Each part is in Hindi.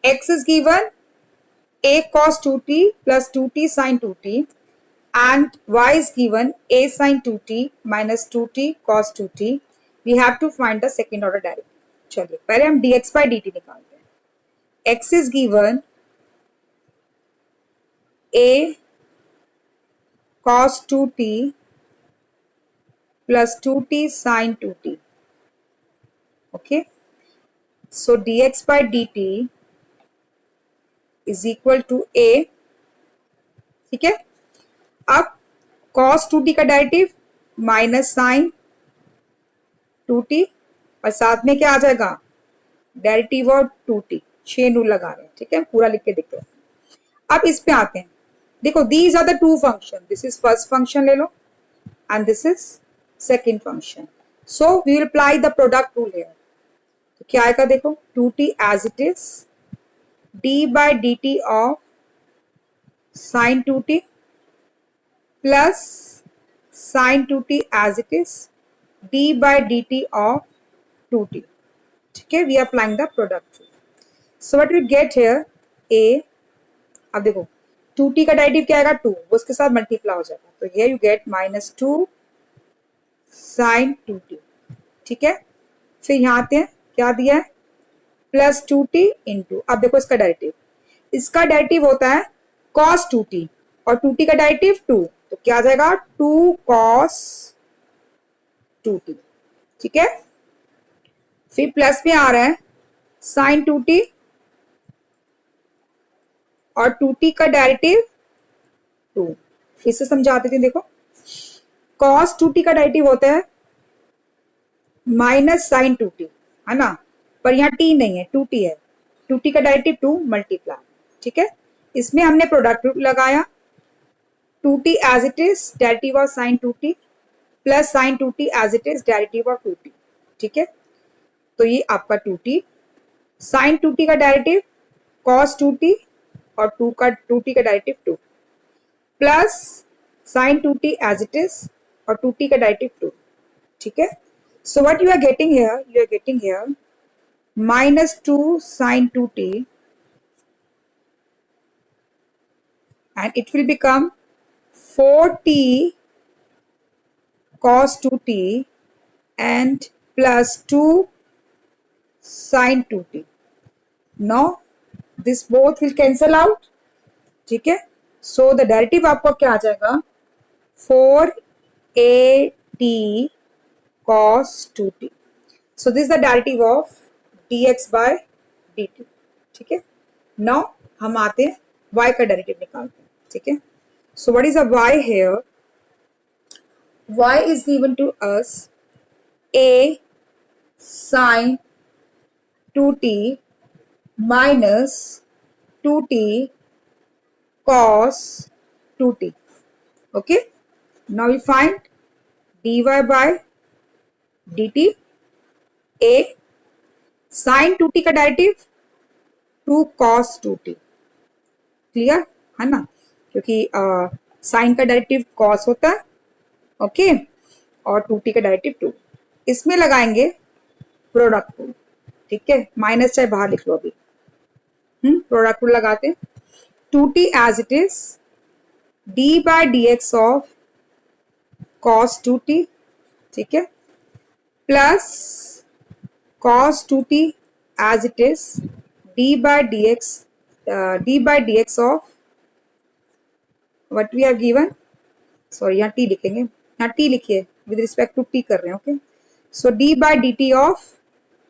x is given a cos 2t plus 2t sin 2t and y is given a sin 2t minus 2t cos 2t. We have to find the second order derivative. चलिए पहले हम dx by dt निकालते हैं. x is given a cos 2t plus 2t sin 2t. Okay, so dx by dt is equal to a. ठीक है, अब cos 2t का डेरिवेटिव माइनस साइन 2t और साथ में क्या आ जाएगा डेरिवेटिव ऑफ 2t. 6 रूल लगा रहे हैं. ठीक है, पूरा लिख के दिख रहे हैं. अब इस पे आते हैं. देखो these are the two function. This is first function ले लो and this is second function. So we will apply the product rule here. तो क्या आएगा देखो 2t as it is d by dt of sin 2t plus sin 2t as it is d by dt of 2t. ठीक है, we are applying the product rule. So what we get here a. अब देखो 2t का डेरिवेटिव क्या आएगा 2, वो उसके साथ मल्टीप्लाई हो जाएगा. तो here you get minus 2 sin 2t. ठीक है, फिर यहाँ आते हैं क्या दिया है प्लस 2t इंटू. अब देखो इसका डेरिवेटिव, इसका डेरिवेटिव होता है cos 2t और 2t का डेरिवेटिव 2. तो क्या आ जाएगा 2 cos 2t. ठीक है, फिर प्लस में आ रहा है sin 2t और 2t का डेरिवेटिव 2. फिर से समझाते थे. देखो cos 2t का डेरिवेटिव होता है माइनस sin 2t, है ना, पर यहाँ t नहीं है 2t है. 2t का डेरिवेटिव 2 मल्टीप्लाई. ठीक है, इसमें हमने प्रोडक्ट रूल लगाया 2t as it is derivative of sin 2t plus sin 2t as it is derivative of 2t. ठीक है, तो ये आपका 2t sin 2t का डेरिवेटिव cos 2t और 2t का derivative 2 plus sin 2t as it is और 2t का डेरिवेटिव 2. ठीक है, so what you are getting here minus 2 sin 2t and it will become 4t cos 2t and plus 2 sin 2t. Now this both will cancel out. ठीक है, so the derivative आपको क्या आ जाएगा 4at cos 2t. So this is the derivative of dx by dt. ठीक है, now हम आते हैं y का डेरिवेटिव निकालते हैं. ठीक है, so what is the y here? Y is given to us a sin 2t minus 2t cos 2t. Okay, now we find dy by dt. a sin 2t का डेरिवेटिव 2 cos 2t. क्लियर है ना, क्योंकि साइन का डेरिवेटिव cos होता है. ओके, और 2t का डेरिवेटिव 2. इसमें लगाएंगे प्रोडक्ट रूल. ठीक है, माइनस चाहे बाहर लिख लो अभी. प्रोडक्ट रूल लगाते हैं 2t as it is d by dx of cos 2t. ठीक है, plus cos 2t as it is d by dx of what we have given. Sorry यहाँ t लिखेंगे, यहाँ t लिखिए विद रिस्पेक्ट टू t कर रहे हैं. Okay, so d by dt of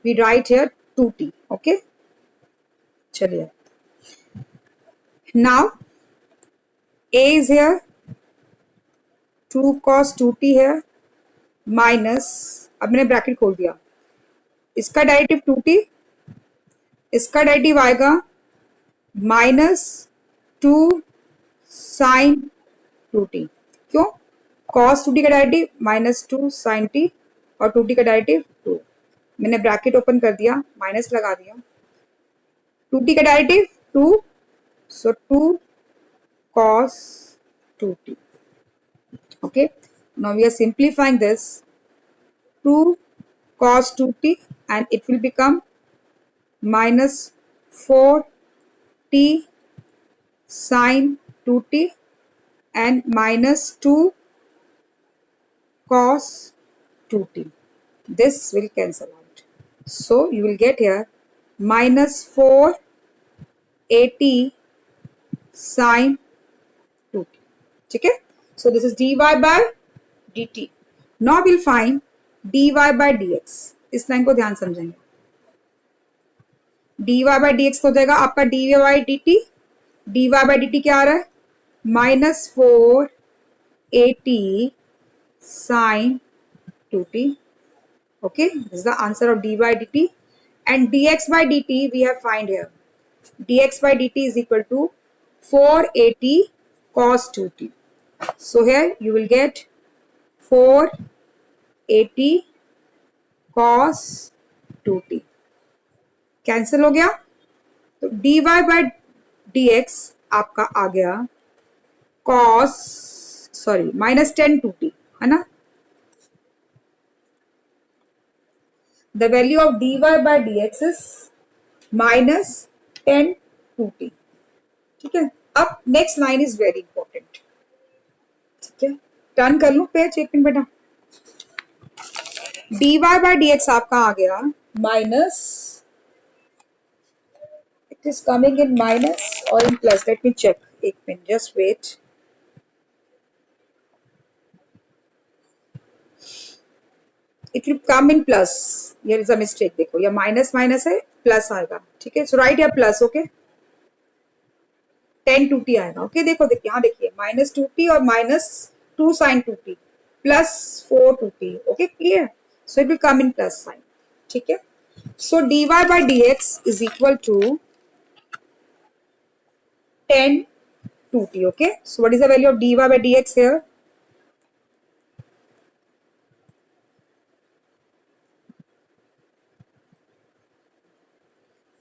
we write here 2t. Okay, चलिए now a is here 2 cos 2t है माइनस, अब मैंने ब्रैकेट खोल दिया, इसका डेरिवेटिव 2t, इसका डेरिवेटिव आएगा माइनस 2 साइन 2t. क्यों cos 2t का डेरिवेटिव माइनस 2 साइन t और 2t का डेरिवेटिव 2. मैंने ब्रैकेट ओपन कर दिया, माइनस लगा दिया. 2t का derivative 2, so 2 cos 2t. Okay, now we are simplifying this 2 cos 2t and it will become minus 4 t sine 2t and minus 2 cos 2t. This will cancel out. So you will get here minus 4at sine 2t. ठीक है? So this is dy by dt. Now we'll find dy by dx. इस लाइन को ध्यान समझेंगे. dy by dx हो जाएगा आपका dy by dt. dy by dt क्या आ रहा है? minus 4at sine 2t. Okay, this is the answer of dy by dt. And dx by dt we have find here. Dx by dt is equal to 4at cos 2t. So here you will get 4at cos 2t. Cancel हो गया. तो dy by dx आपका आ गया cos minus 10 2t है ना. The value of dy by dx is minus 10 2t. ठीक है. अब next line is very important. ठीक है, टर्न कर लूं पेज एक मिनट बेटा. dy by dx आपका आ गया minus, it is coming in minus और in plus. Let me check, एक मिनट, just wait. It will come in plus. Here is a mistake. देखो ये माइनस माइनस है, प्लस आएगा. ठीक है, सो राइट या प्लस. ओके, 10 2t आएगा. ओके, देखो देखिए यहाँ देखिए माइनस 2t और minus 2 sine 2t plus 4 2t. Okay, clear. So it will come in plus sine. ठीक है, सो dy by dx is equal to 10 2t. Okay, so what is the value of dy by dx here?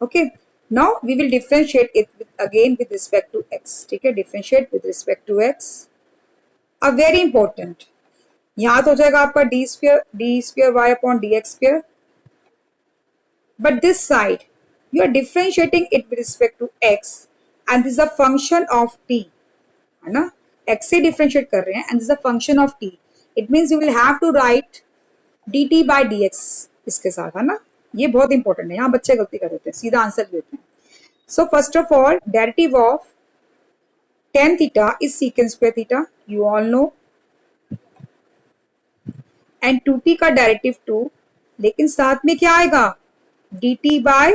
Okay, now we will differentiate it again with respect to x. ठीक है, differentiate with respect to x. अब very important, यहाँ तो हो जाएगा आपका d square y upon dx square. But this side you are differentiating it with respect to x and this is a function of t. है ना, x से differentiate कर रहे हैं and this is a function of t. It means you will have to write dt by dx इसके साथ. है ना, ये बहुत इंपॉर्टेंट है. यहाँ बच्चे गलती कर देते हैं, सीधा आंसर देते हैं. So first of all derivative of tan theta is secant square theta, you all know. And 2t का डेरिवेटिव 2, लेकिन साथ में क्या आएगा? dt by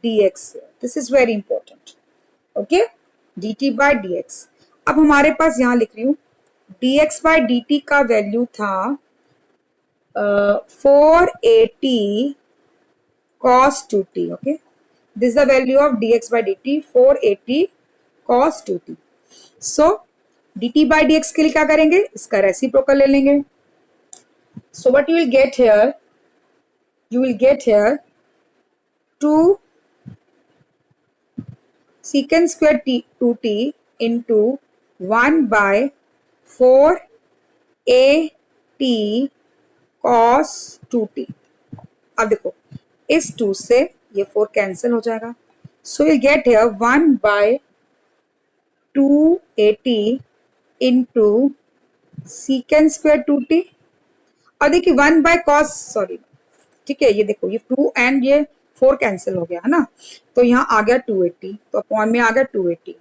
dx. This is very important. Okay, dt by dx. अब हमारे पास यहाँ लिख रही हूँ dx by dt का वैल्यू था 4at cos 2t. Okay, this is the value of dx by dt, 4at cos 2t. So dt by dx के लिए क्या करेंगे? इसका रेसिप्रोकल ले लेंगे. So what you will get here? You will get here 2 secant square t 2t into 1 by 4at cos 2t. अब देखो इस 2 से ये 4 कैंसिल हो जाएगा. So you get here 1 by 2at into secant square 2t. और देखिए 1 by cos, सॉरी, ठीक है, ये देखो ये 2 एंड ये 4 कैंसिल हो गया है ना, तो यहाँ आ गया 280, तो अपॉन में आ गया 280.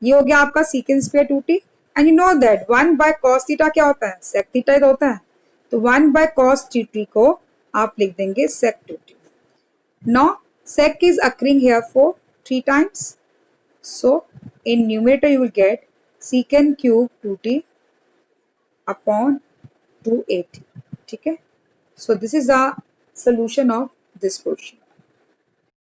ये हो गया आपका secant square 2t. And you know that 1 by cos theta क्या होता है? sec थीटा ही तो होता है. तो 1 by cos 2t को आप लिख देंगे sec 2t. Now sec is occurring here for 3 times. So in numerator you will get secant cube 2t upon 280. ठीक है, so this is the solution of this question.